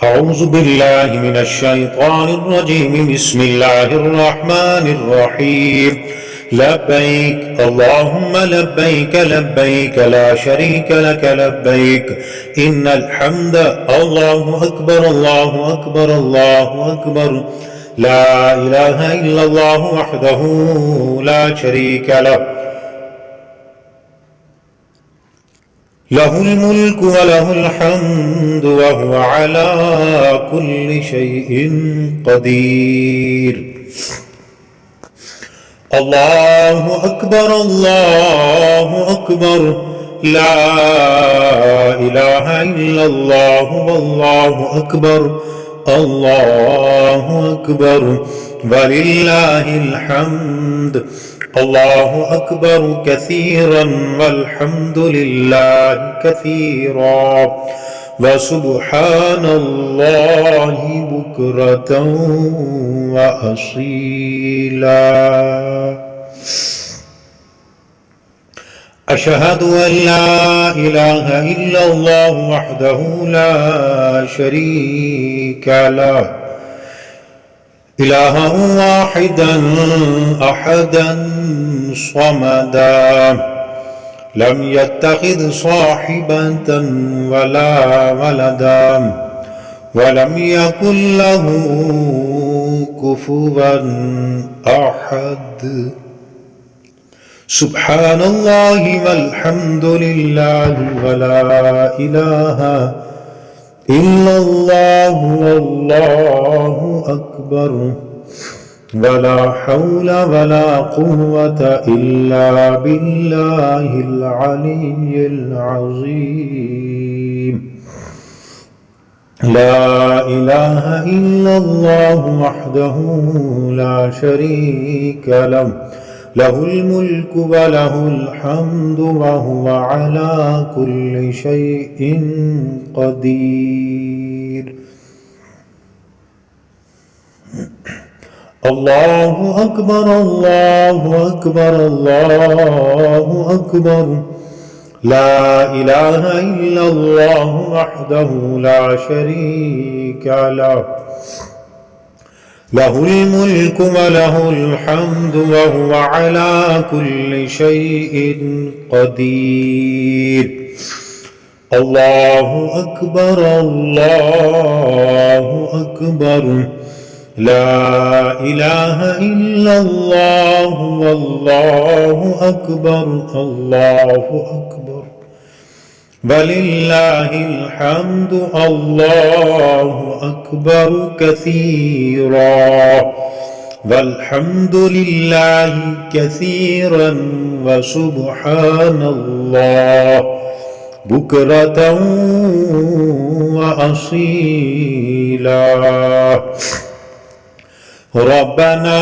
أعوذ بالله من الشيطان الرجيم. بسم الله الرحمن الرحيم. لبيك اللهم لبيك لبيك لا شريك لك لبيك إن الحمد. الله أكبر الله أكبر الله أكبر. لا إله إلا الله وحده لا شريك له، له الملك وله الحمد وهو على كل شيء قدير. الله أكبر الله أكبر. لا إله إلا الله والله أكبر. الله أكبر ولله الحمد. الله أكبر كثيرا والحمد لله كثيرا وسبحان الله بكرة وأصيلا. أشهد أن لا إله إلا الله وحده لا شريك له، إلها واحدا أحدا صمدا، لم يتخذ صاحبة ولا ولدا ولم يكن له كفوا أحد. سبحان الله والحمد لله ولا إله إلا الله والله أكبر ولا حول ولا قوة إلا بالله العلي العظيم. لا إله إلا الله وحده لا شريك له، له الملك وله الحمد وهو على كل شيء قدير. الله أكبر الله أكبر الله أكبر. لا إله إلا الله وحده لا شريك له، له الملك وله الحمد وهو على كل شيء قدير. الله أكبر الله أكبر. لا إله إلا الله والله أكبر. الله أكبر ولله الحمد. الله أكبر كثيرا والحمد لله كثيرا وسبحان الله بكرة وأصيلا. ربنا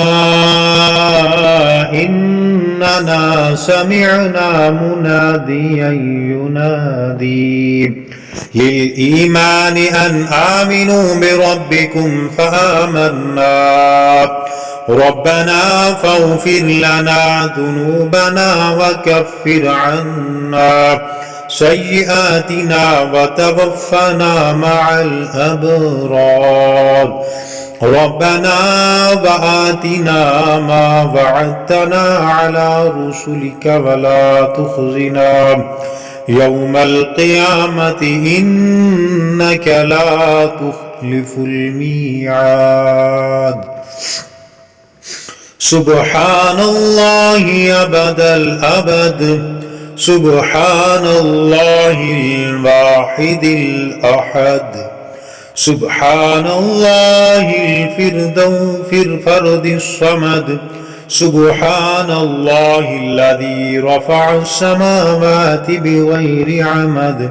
إننا سمعنا مناديا ينادي للإيمان أن آمنوا بربكم فآمنا. ربنا فاغفر لنا ذنوبنا وكفر عنا سيئاتنا وتوفنا مع الأبرار. ربنا وآتنا ما وعدتنا على رسلك ولا تخزنا يوم القيامة إنك لا تخلف الميعاد. سبحان الله أبد الأبد. سبحان الله الواحد الأحد. سبحان الله الفرد الصمد. سبحان الله الذي رفع السماوات بغير عمد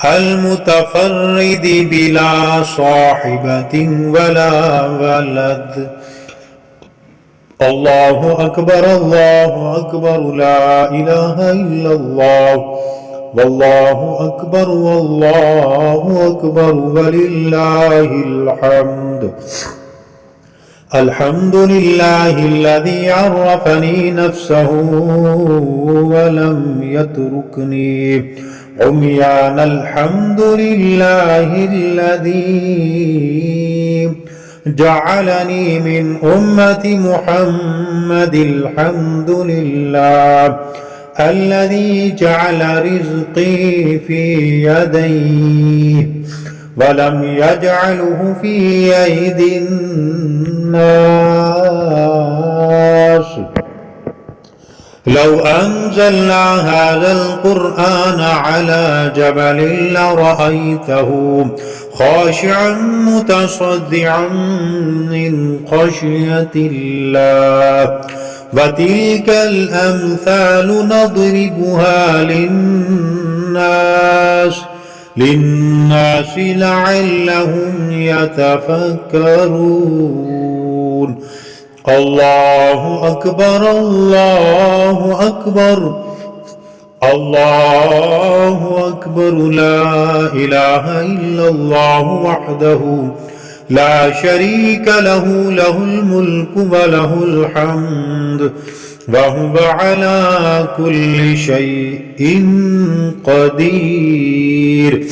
المتفرد بلا صاحبة ولا ولد. الله أكبر الله أكبر. لا إله إلا الله والله أكبر والله أكبر ولله الحمد. الحمد لله الذي عرفني نفسه ولم يتركني عميان الحمد لله الذي جعلني من أمة محمد الحمد لله الذي جعل رزقي في يديه ولم يجعله في أيدي الناس. لو أنزلنا هذا القرآن على جبل لرأيته خاشعا متصدعا من خشية الله. وتلك الأمثال نضربها للناس لعلهم يتفكرون. الله أكبر الله أكبر الله أكبر. لا إله إلا الله وحده لا شريك له له الملك وله الحمد وهو على كل شيء قدير.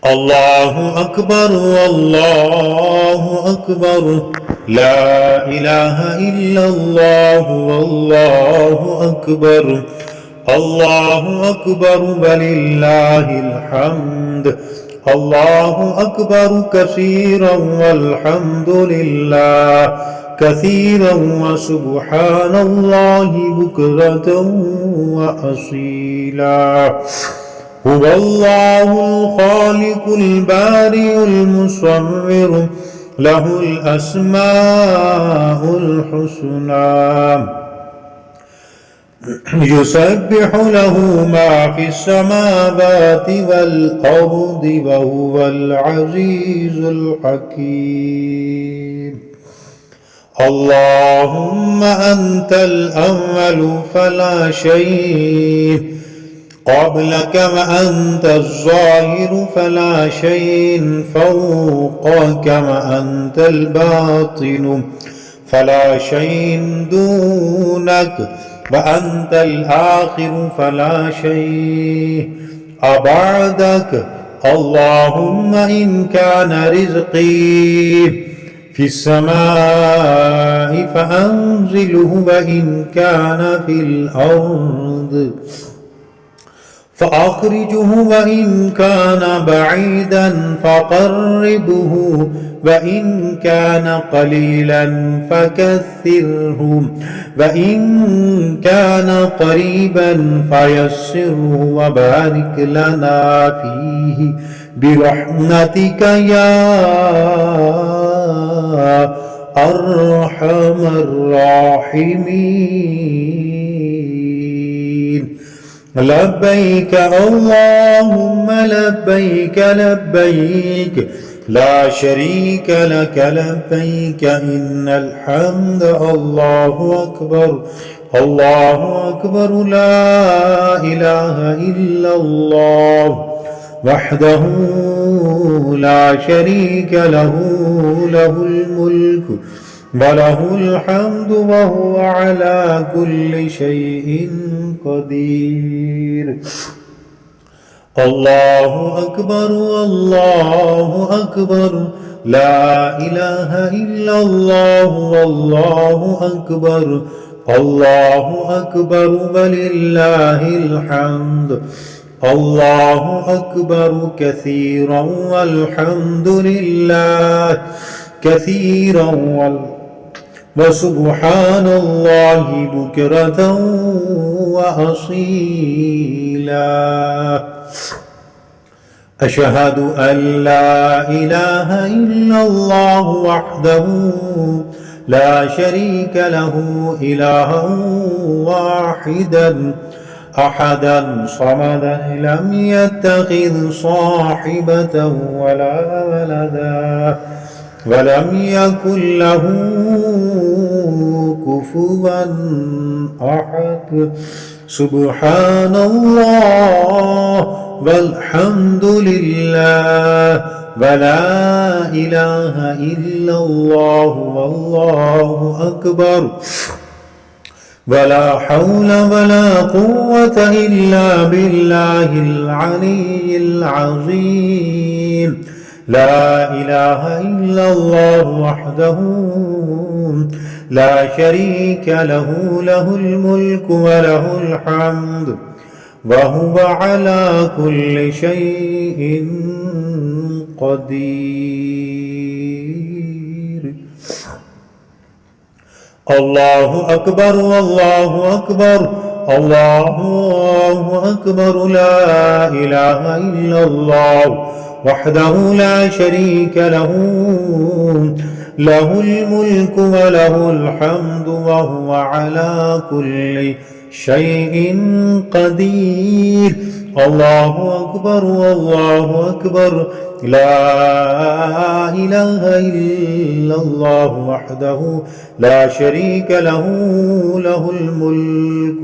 الله أكبر والله أكبر. لا إله إلا الله والله أكبر. الله أكبر ولله الحمد. الله أكبر كثيرا والحمد لله كثيرا وسبحان الله بكرة وأصيلا. هو الله الخالق البارئ المصور له الأسماء الحسنى يسبح له ما في السماوات والأرض وهو العزيز الحكيم. اللهم أنت الأول فلا شيء قبلك وأنت الظاهر فلا شيء فوقك وأنت الباطن فلا شيء دونك وأنت الآخر فلا شيء أبعدك. اللهم إن كان رزقي في السماء فأنزله وإن كان في الأرض فأخرجه وإن كان بعيدا فقربه وإن كان قليلا فكثره وإن كان قريبا فيسره وبارك لنا فيه برحمتك يا أرحم الراحمين. لبيك اللهم لبيك لبيك لا شريك لك لبيك إن الحمد. الله أكبر الله أكبر. لا إله إلا الله وحده لا شريك له له الملك وله الحمد وهو على كل شيء قدير. الله أكبر الله أكبر. لا إله إلا الله والله أكبر. الله أكبر ولله الحمد. الله أكبر كثيرا والحمد لله كثيرا وسبحان الله بكرة وأصيلا. أشهد أن لا إله إلا الله وحده لا شريك له إلها واحدا أحدا صمدا لم يتخذ صاحبة ولا ولدا ولم يكن له كفوا أحد. سبحان الله والحمد لله ولا إله إلا الله والله أكبر. ولا حول ولا قوة إلا بالله العلي العظيم. لا إله إلا الله وحده لا شريك له، له الملك وله الحمد وهو على كل شيء قدير. الله أكبر والله أكبر، الله أكبر. لا إله إلا الله وحده لا شريك له، له الملك وله الحمد وهو على كل شيء قدير. الله أكبر والله أكبر. لا إله إلا الله وحده لا شريك له، له الملك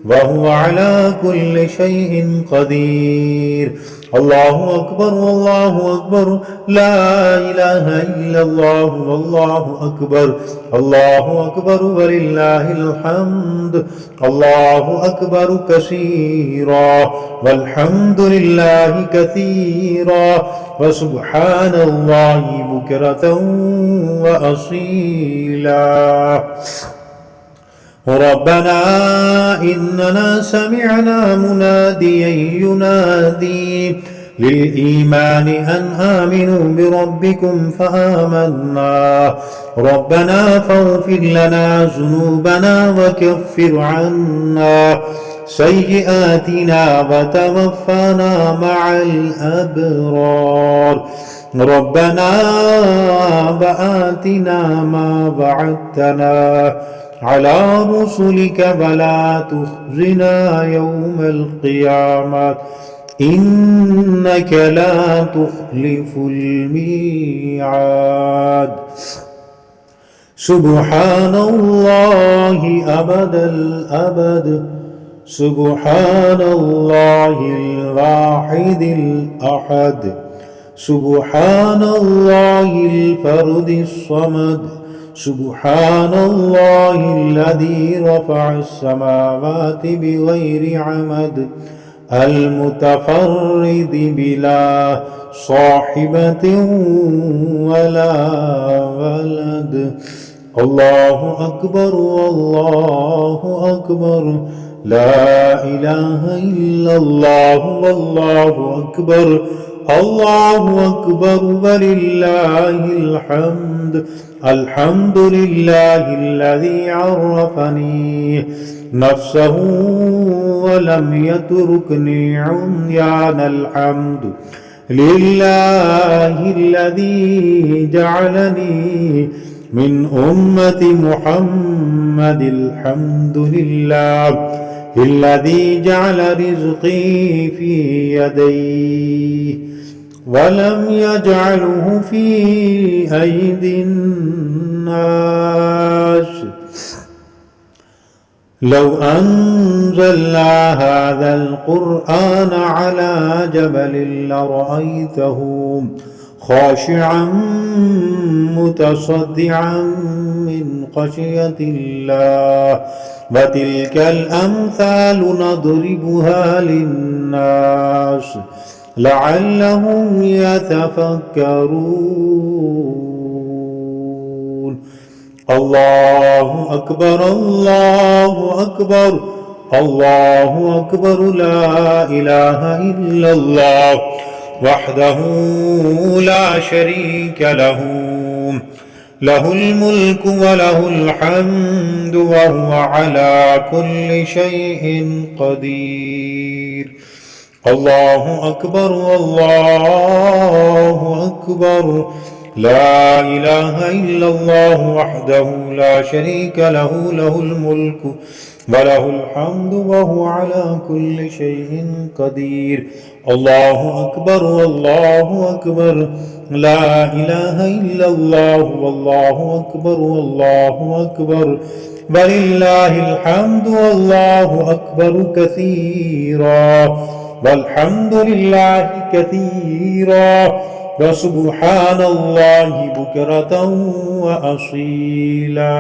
وهو على كل شيء قدير. الله أكبر والله أكبر. لا إله إلا الله والله أكبر. الله أكبر ولله الحمد. الله أكبر كثيرا والحمد لله كثيرا وسبحان الله بكرة وأصيلا. ربنا إننا سمعنا مناديا ينادي للإيمان أن آمنوا بربكم فآمنا. ربنا فاغفر لنا ذنوبنا وكفر عنا سيئاتنا وتوفنا مع الأبرار. ربنا وآتنا ما وعدتنا على رسلك ولا تخزنا يوم القيامة إنك لا تخلف الميعاد. سبحان الله أبد الأبد. سبحان الله الواحد الأحد. سبحان الله الفرد الصمد. سبحان الله الذي رفع السماوات بغير عمد المتفرد بلا صاحبة ولا ولد. الله أكبر والله أكبر. لا إله إلا الله والله أكبر. الله أكبر ولله الحمد. الحمد لله الذي عرفني نفسه ولم يتركني عميان. الحمد لله الذي جعلني من أمة محمد. الحمد لله الذي جعل رزقي في يديه ولم يجعله في أيدي الناس. لو أنزلنا هذا القرآن على جبل لرأيته خاشعا متصدعا من خشية الله. وتلك الأمثال نضربها للناس لعلهم يتفكرون. الله أكبر الله أكبر. الله أكبر. لا إله إلا الله وحده لا شريك له، له الملك وله الحمد وهو على كل شيء قدير. الله أكبر والله أكبر. لا إله إلا الله وحده لا شريك له، له الملك وله الحمد وهو على كل شيء قدير. الله أكبر والله أكبر. لا إله إلا الله والله أكبر. والله أكبر ولله الحمد. والله أكبر كثيرا والحمد لله كثيرا وسبحان الله بكرة وأصيلا.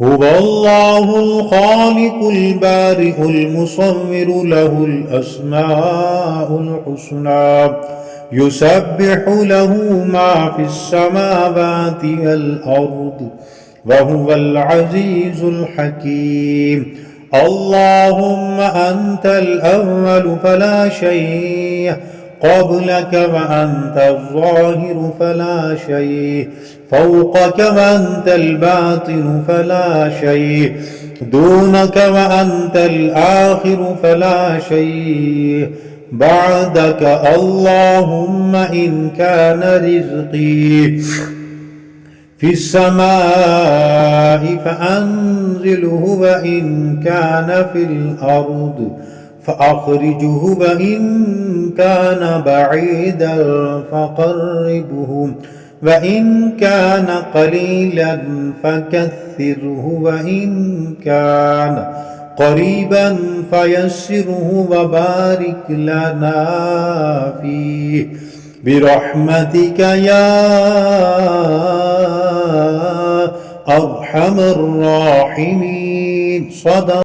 هو الله الخالق البارئ المصور له الأسماء الحسنى يسبح له ما في السماوات والأرض وهو العزيز الحكيم. اللهم أنت الأول فلا شيء قبلك وأنت الظاهر فلا شيء فوقك وأنت الباطن فلا شيء دونك وأنت الآخر فلا شيء بعدك. اللهم إن كان رزقي في السماء فأنزله وإن كان في الأرض فأخرجه وإن كان بعيدا فقربه وإن كان قليلا فكثره وإن كان قريبا فيسره وبارك لنا فيه برحمتك يا أرحم الراحمين. صدق